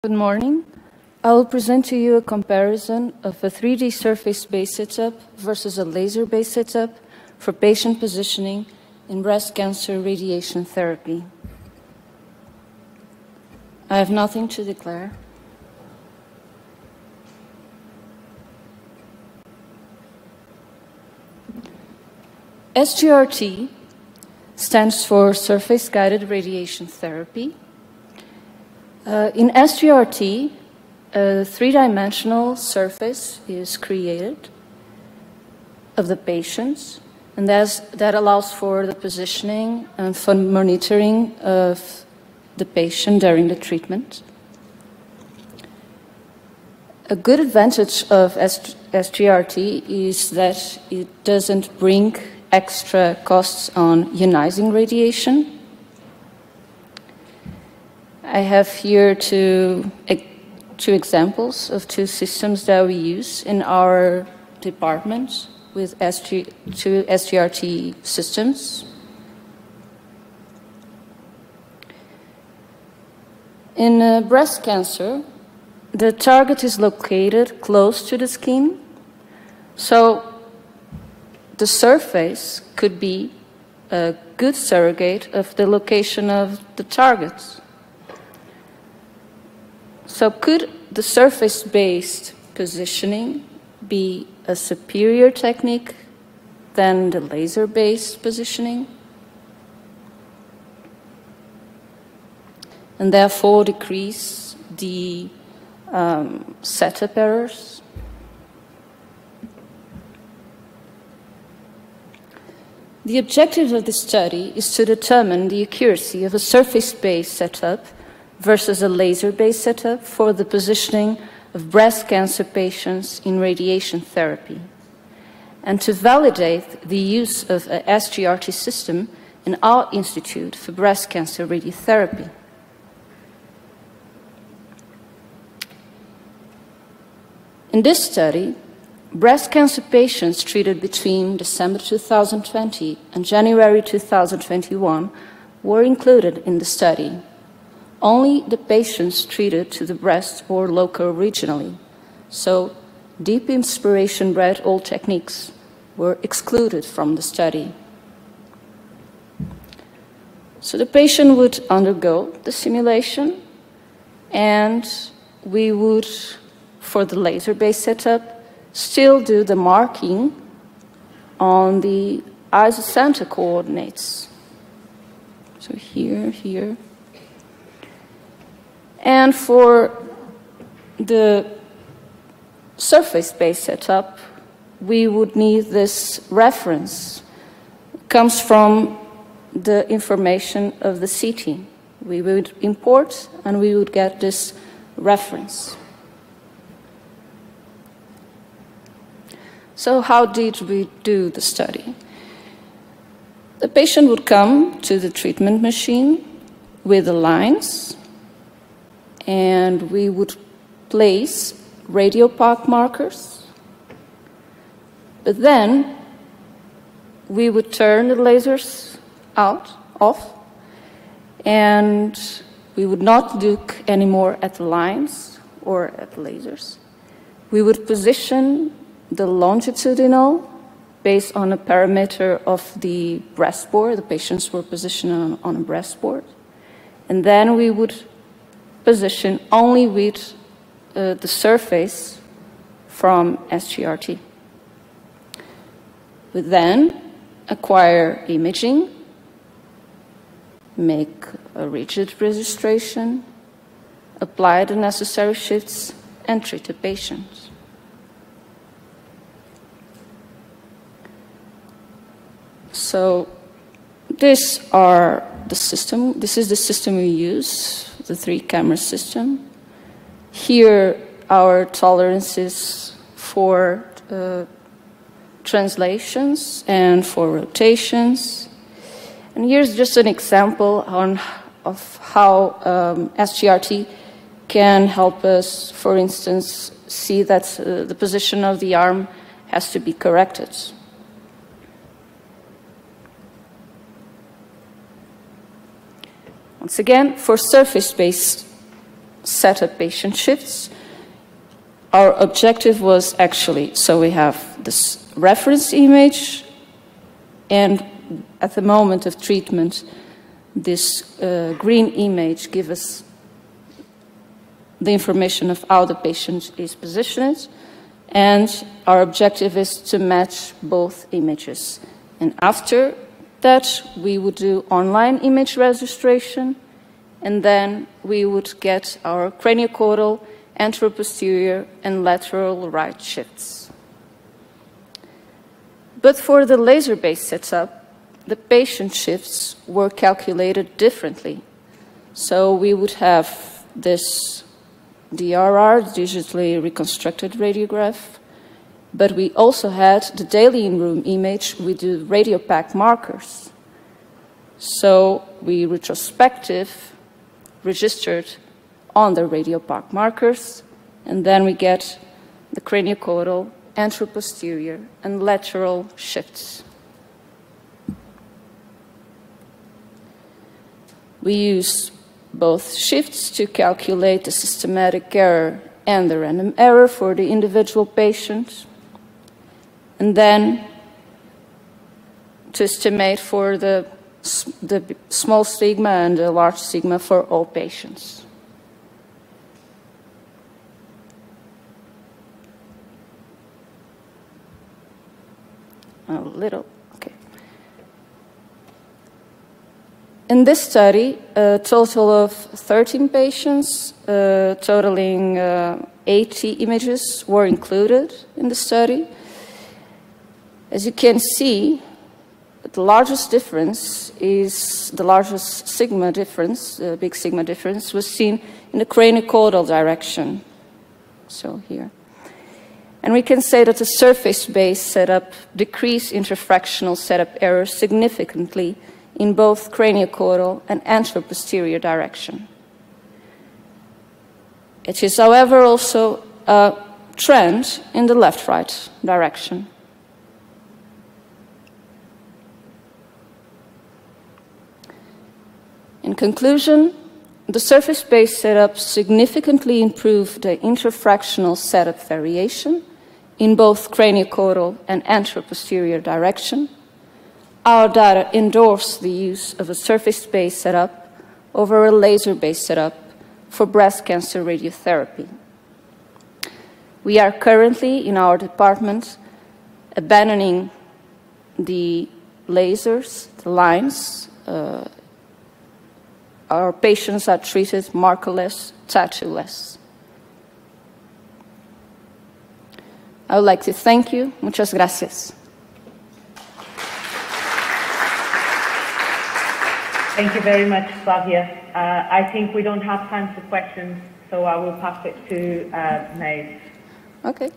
Good morning. I will present to you a comparison of a 3D surface-based setup versus a laser-based setup for patient positioning in breast cancer radiation therapy. I have nothing to declare. SGRT stands for Surface-Guided Radiation Therapy. In SGRT, a three-dimensional surface is created of the patients, and that allows for the positioning and for monitoring of the patient during the treatment. A good advantage of SGRT is that it doesn't bring extra costs on ionizing radiation. I have here two examples of two systems that we use in our department with two SGRT systems. In breast cancer, the target is located close to the skin, so the surface could be a good surrogate of the location of the target. So could the surface-based positioning be a superior technique than the laser-based positioning, and therefore decrease the setup errors? The objective of the study is to determine the accuracy of a surface-based setup versus a laser-based setup for the positioning of breast cancer patients in radiation therapy, and to validate the use of a SGRT system in our Institute for Breast Cancer Radiotherapy. In this study, breast cancer patients treated between December 2020 and January 2021 were included in the study. Only the patients treated to the breast or local regionally, so deep inspiration red old techniques were excluded from the study. So the patient would undergo the simulation, and we would, for the laser-based setup, still do the marking on the isocenter coordinates. So here, here. And for the surface-based setup, we would need this reference. It comes from the information of the CT. We would import and we would get this reference. So how did we do the study? The patient would come to the treatment machine with the lines, and we would place radio park markers, but then we would turn the lasers off, and we would not look anymore at the lines or at the lasers. We would position the longitudinal based on a parameter of the breastboard. The patients were positioned on a breastboard, and then we would position only with the surface from SGRT. We then acquire imaging, make a rigid registration, apply the necessary shifts, and treat the patient. So this is the system we use, the 3-camera system. Here our tolerances for translations and for rotations. And here's just an example of how SGRT can help us, for instance, see that the position of the arm has to be corrected. Once again, for surface-based set up patient shifts. Our objective was actually, so we have this reference image, and at the moment of treatment, this green image gives us the information of how the patient is positioned, and our objective is to match both images. And after that, we would do online image registration, and then we would get our craniocaudal, anteroposterior, and lateral right shifts. But for the laser-based setup, the patient shifts were calculated differently. So we would have this DRR, digitally reconstructed radiograph, but we also had the daily in-room image with the radiopack markers. So we retrospective registered on the radiopack markers, and then we get the craniocaudal, anteroposterior, and lateral shifts. We use both shifts to calculate the systematic error and the random error for the individual patient, and then to estimate for the small sigma and the large sigma for all patients. A little. In this study, a total of 13 patients, totaling 80 images, were included in the study. As you can see, the largest difference is the largest sigma difference, the big sigma difference, was seen in the craniocaudal direction. So here. And we can say that the surface-based setup decreased interfractional setup error significantly in both craniocaudal and anteroposterior direction. It is, however, also a trend in the left-right direction. In conclusion, the surface-based setup significantly improved the interfractional setup variation in both craniocaudal and anteroposterior direction. Our data endorse the use of a surface-based setup over a laser-based setup for breast cancer radiotherapy. We are currently, in our department, abandoning the lasers, the lines. Our patients are treated markerless, tattoo-less. I would like to thank you. Muchas gracias. Thank you very much, Flavia. I think we don't have time for questions, so I will pass it to Maeve. Okay.